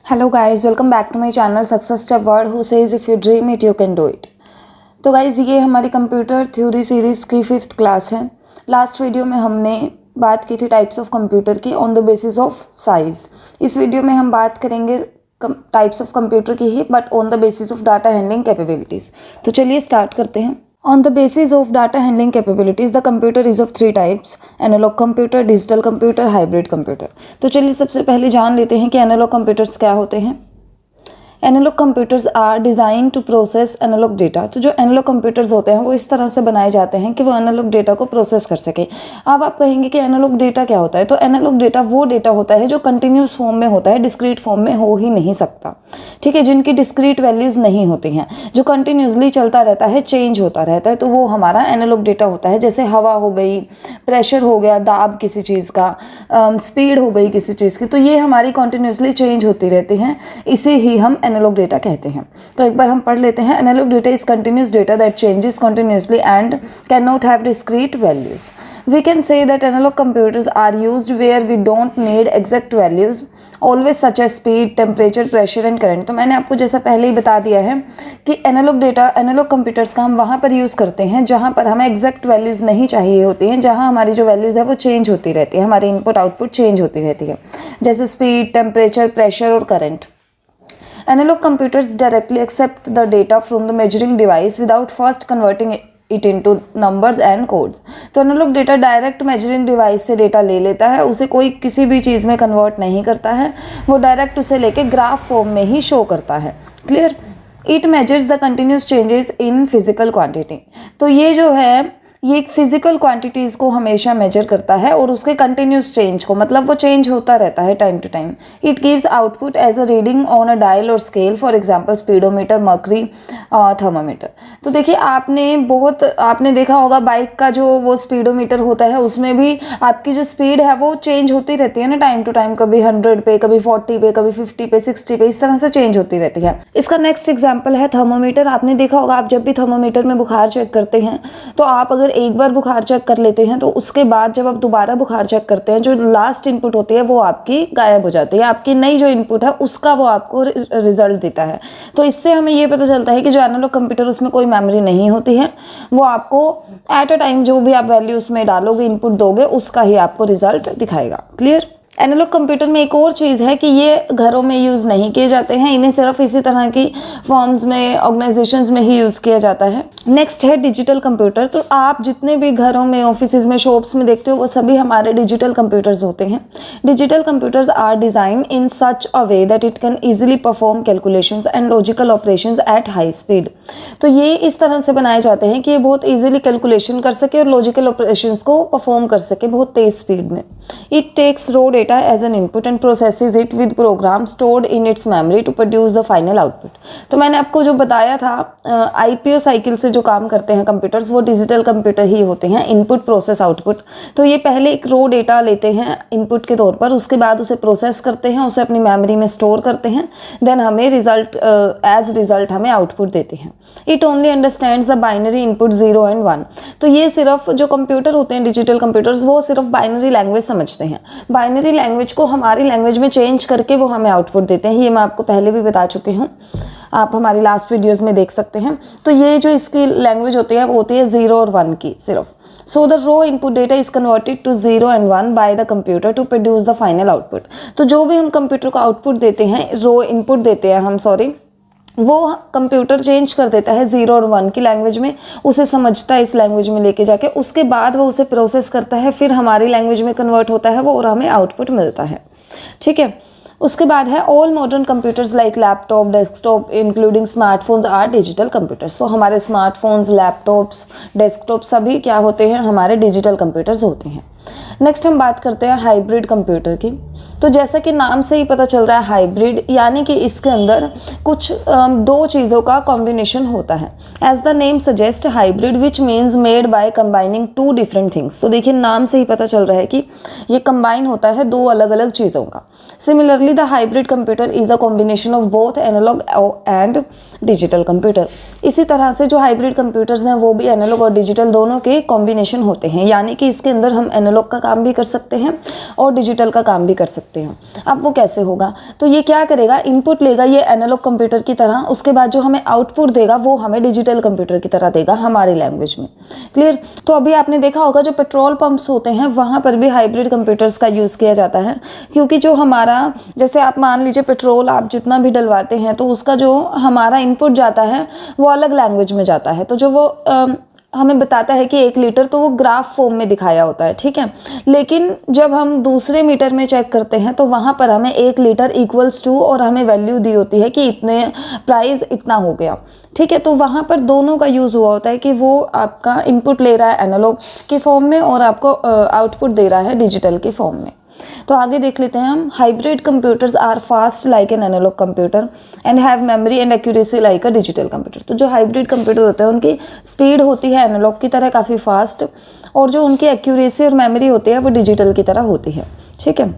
Hello guys, welcome back to my channel success step word who says if you dream it you can do it. तो guys, ये हमारी computer theory series की 5th class है। Last video में हमने बात की थी टाइप्स ऑफ कंप्यूटर की on the basis of size. इस वीडियो में हम बात करेंगे टाइप्स ऑफ कंप्यूटर की ही, but on the basis of data handling capabilities. तो चलिए स्टार्ट करते हैं। On the basis of data handling capabilities, the computer is of 3 types: analog computer, digital computer, hybrid computer. तो चलिए सबसे पहले जान लेते हैं कि एनालॉग कंप्यूटर्स क्या होते हैं। Analog computers are design to process analog data. तो जो एनालॉग कंप्यूटर्स होते हैं वो इस तरह से बनाए जाते हैं कि वो एनालॉग डेटा को प्रोसेस कर सके। अब आप कहेंगे कि एनालॉग डेटा क्या होता है। तो एनालॉग डेटा वो डेटा होता है जो कंटिन्यूस फॉर्म में होता है, डिस्क्रीट फॉर्म में हो ही नहीं सकता। ठीक है, जिनकी डिस्क्रीट वैल्यूज़ नहीं होती हैं, जो कंटिन्यूसली चलता रहता है, चेंज होता रहता है, तो वो हमारा एनालॉग डेटा होता है। जैसे हवा हो गई, प्रेशर हो गया, दाब किसी चीज़ का, स्पीड हो गई किसी चीज़ की, तो ये हमारी कंटिन्यूसली चेंज होती रहती हैं। इसे ही हम एनालॉग डेटा कहते हैं। तो एक बार हम पढ़ लेते हैं। Analog data is continuous data that changes continuously and can not have discrete values. We can say that analog computers are used where we don't need exact values always, such as speed, temperature, pressure and current। तो मैंने आपको जैसा पहले ही बता दिया है कि analogue data, analogue computers का हम वहाँ पर यूज़ करते हैं जहाँ पर हमें एग्जैक्ट वैल्यूज़ नहीं चाहिए होती हैं, जहाँ हमारी जो वैल्यूज़ है वो चेंज होती रहती है, हमारी इनपुट आउटपुट चेंज होती रहती है, जैसे स्पीड, टेम्परेचर, प्रेशर और current. Analog computers directly accept the data from the measuring device without first converting it into numbers and codes। तो analog data direct measuring device से डेटा ले लेता है, उसे कोई किसी भी चीज़ में कन्वर्ट नहीं करता है, वो डायरेक्ट उसे लेके ग्राफ फॉर्म में ही शो करता है। Clear? It measures the continuous changes in physical quantity. तो ये जो है ये एक फिजिकल क्वांटिटीज़ को हमेशा मेजर करता है और उसके कंटिन्यूस चेंज को, मतलब वो चेंज होता रहता है time to time. It gives output as a reading on a dial और scale, for example speedometer, mercury, thermometer. तो देखिए आपने देखा होगा बाइक का जो वो स्पीडोमीटर होता है, उसमें भी आपकी जो स्पीड है वो चेंज होती रहती है ना टाइम टू टाइम, कभी 100 पे, कभी 40 पे, कभी 50 पे, 60 पे, इस तरह से चेंज होती रहती है। इसका नेक्स्ट एग्जाम्पल है थर्मोमीटर। आपने देखा होगा आप जब भी थर्मोमीटर में बुखार चेक करते हैं तो आप अगर एक बार बुखार चेक कर लेते हैं तो उसके बाद जब आप दोबारा बुखार चेक करते हैं, जो लास्ट इनपुट होती है वो आपकी गायब हो जाती है, आपकी नई जो इनपुट है उसका वो आपको रिजल्ट देता है। तो इससे हमें ये पता चलता है कि जो एनालॉग कंप्यूटर, उसमें कोई मेमोरी नहीं होती है, वो आपको एट अ टाइम जो भी आप वैल्यू उसमें डालोगे, इनपुट दोगे, उसका ही आपको रिजल्ट दिखाएगा। क्लियर? एनालॉग कंप्यूटर में एक और चीज़ है कि ये घरों में यूज़ नहीं किए जाते हैं, इन्हें सिर्फ इसी तरह की फॉर्म्स में, ऑर्गेनाइजेशंस में ही यूज़ किया जाता है। नेक्स्ट है डिजिटल कंप्यूटर। तो आप जितने भी घरों में, ऑफिसेज में, शॉप्स में देखते हो वो सभी हमारे डिजिटल कंप्यूटर्स होते हैं। Digital computers are design in such a way that it can easily perform calculations and logical operations at high speed. तो ये इस तरह से बनाए जाते हैं कि ये बहुत ईजिली कैलकुलेशन कर सके और लॉजिकल ऑपरेशंस को परफॉर्म कर सके बहुत तेज़ स्पीड में। It takes raw data as an input and processes it with programs stored in its memory to produce the final output। तो मैंने आपको जो बताया था आईपीओ साइकिल से जो काम करते हैं कंप्यूटर्स, वो डिजिटल कंप्यूटर ही होते हैं, इनपुट, प्रोसेस, आउटपुट। तो ये पहले एक रो डेटा लेते हैं इनपुट के तौर पर, उसके बाद उसे प्रोसेस करते हैं, उसे अपनी मेमोरी में स्टोर करते हैं, देन हमें रिजल्ट हमें आउटपुट देते हैं। It only understands the binary input 0 and 1। तो ये सिर्फ जो कंप्यूटर होते हैं, डिजिटल कंप्यूटर्स, वो सिर्फ बाइनरी लैंग्वेज समझते हैं। बाइनरी लैंग्वेज को हमारी लैंग्वेज में चेंज करके वो हमें आउटपुट देते हैं। ये मैं आपको पहले भी बता चुकी हूँ, आप हमारी लास्ट वीडियोस में देख सकते हैं। तो ये जो इसकी लैंग्वेज होती है वो होती है 0 और 1 की सिर्फ। So the raw input data is converted to 0 and 1 by the computer to produce the final output. तो जो भी हम कंप्यूटर को आउटपुट देते हैं, रो इनपुट देते हैं हम, वो कंप्यूटर चेंज कर देता है 0 और 1 की लैंग्वेज में, उसे समझता है इस लैंग्वेज में लेके जाके, उसके बाद वो उसे प्रोसेस करता है, फिर हमारी लैंग्वेज में कन्वर्ट होता है वो और हमें आउटपुट मिलता है। ठीक है? उसके बाद है all modern computers like laptop, desktop including smartphones are digital computers. तो हमारे स्मार्टफोन्स, लैपटॉप्स, डेस्कटॉप सभी क्या होते हैं, हमारे डिजिटल कंप्यूटर्स होते हैं। नेक्स्ट हम बात करते हैं हाइब्रिड कंप्यूटर की। तो जैसा कि नाम से ही पता चल रहा है हाइब्रिड, यानी कि इसके अंदर कुछ दो चीज़ों का कॉम्बिनेशन होता है। As the name suggest hybrid which means made by combining 2 different things. तो देखिए नाम से ही पता चल रहा है कि ये कंबाइन होता है 2 अलग अलग चीज़ों का। Similarly the hybrid computer is a combination of both analog and digital computer. इसी तरह से जो हाइब्रिड कंप्यूटर्स हैं वो भी एनालॉग और डिजिटल दोनों के कॉम्बिनेशन होते हैं, यानी कि इसके अंदर हम एनालॉग का काम भी कर सकते हैं और डिजिटल का काम भी कर सकते हैं। सकते हैं। अब वो कैसे होगा, तो ये क्या करेगा, इनपुट लेगा ये एनालॉग कंप्यूटर की तरह, उसके बाद जो हमें आउटपुट देगा वो हमें डिजिटल कंप्यूटर की तरह देगा हमारी लैंग्वेज में। क्लियर। तो अभी आपने देखा होगा जो पेट्रोल पंप्स होते हैं वहाँ पर भी हाइब्रिड कंप्यूटर्स का यूज़ किया जाता है, क्योंकि जो हमारा, जैसे आप मान लीजिए पेट्रोल आप जितना भी डलवाते हैं तो उसका जो हमारा इनपुट जाता है वो अलग लैंग्वेज में जाता है, तो जो वो हमें बताता है कि 1 लीटर, तो वो ग्राफ फॉर्म में दिखाया होता है, ठीक है। लेकिन जब हम दूसरे मीटर में चेक करते हैं तो वहाँ पर हमें 1 लीटर इक्वल्स टू और हमें वैल्यू दी होती है कि इतने प्राइस इतना हो गया, ठीक है। तो वहाँ पर दोनों का यूज़ हुआ होता है कि वो आपका इनपुट ले रहा है एनालॉग के फॉर्म में और आपको आउटपुट दे रहा है डिजिटल के फॉर्म में। तो आगे देख लेते हैं हम। Hybrid computers are fast like an analog computer and have memory and accuracy like a digital computer. तो जो हाइब्रिड कंप्यूटर होते हैं उनकी स्पीड होती है एनालॉग की तरह काफ़ी फास्ट, और जो उनकी एक्यूरेसी और मेमोरी होती है वो डिजिटल की तरह होती है, ठीक है।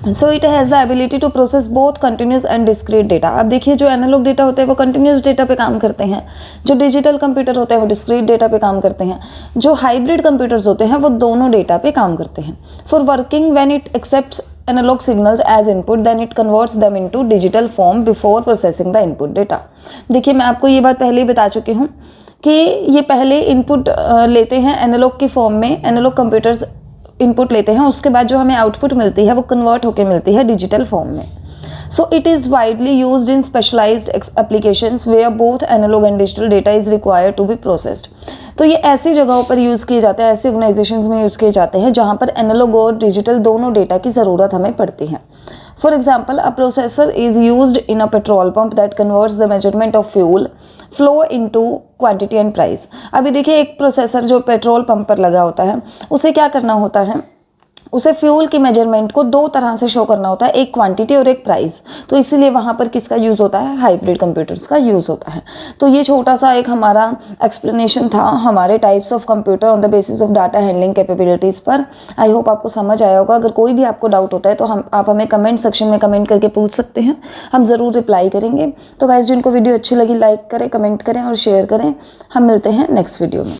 So it has the ability to process both continuous and discrete data. अब देखिए जो एनालॉग डेटा होते हैं वो कंटिन्यूस डेटा पे काम करते हैं, जो डिजिटल कंप्यूटर होते हैं वो डिस्क्रीट डेटा पे काम करते हैं, जो हाइब्रिड कंप्यूटर्स होते हैं वो दोनों डेटा पे काम करते हैं। For working when it accepts analog signals as input then it converts them into digital form before processing the input data. देखिए मैं आपको ये बात पहले ही बता चुकी हूँ कि ये पहले इनपुट लेते हैं एनालॉग की फॉर्म में, एनालॉग कंप्यूटर्स इनपुट लेते हैं, उसके बाद जो हमें आउटपुट मिलती है वो कन्वर्ट होकर मिलती है डिजिटल फॉर्म में। So it is widely used in specialised applications where both analog and digital data is required to be processed. तो ये ऐसी जगहों पर यूज़ किए जाते हैं, ऐसी ऑर्गेनाइजेशंस में यूज़ किए जाते हैं जहाँ पर एनालॉग और डिजिटल दोनों डेटा की ज़रूरत हमें पड़ती है। For example, a processor is used in a petrol pump that converts the measurement of fuel flow into quantity and price. अभी देखिए एक प्रोसेसर जो पेट्रोल पंप पर लगा होता है उसे क्या करना होता है, उसे फ्यूल की मेजरमेंट को 2 तरह से शो करना होता है, एक क्वांटिटी और एक प्राइस। तो इसीलिए वहाँ पर किसका यूज़ होता है, हाइब्रिड कंप्यूटर्स का यूज़ होता है। तो ये छोटा सा एक हमारा एक्सप्लेनेशन था हमारे types of computer on the basis of data handling capabilities पर। आई होप आपको समझ आया होगा। अगर कोई भी आपको डाउट होता है तो आप हमें कमेंट सेक्शन में कमेंट करके पूछ सकते हैं, हम ज़रूर रिप्लाई करेंगे। तो गाइस जिनको वीडियो अच्छी लगी लाइक करें, कमेंट करें और शेयर करें। हम मिलते हैं नेक्स्ट वीडियो में।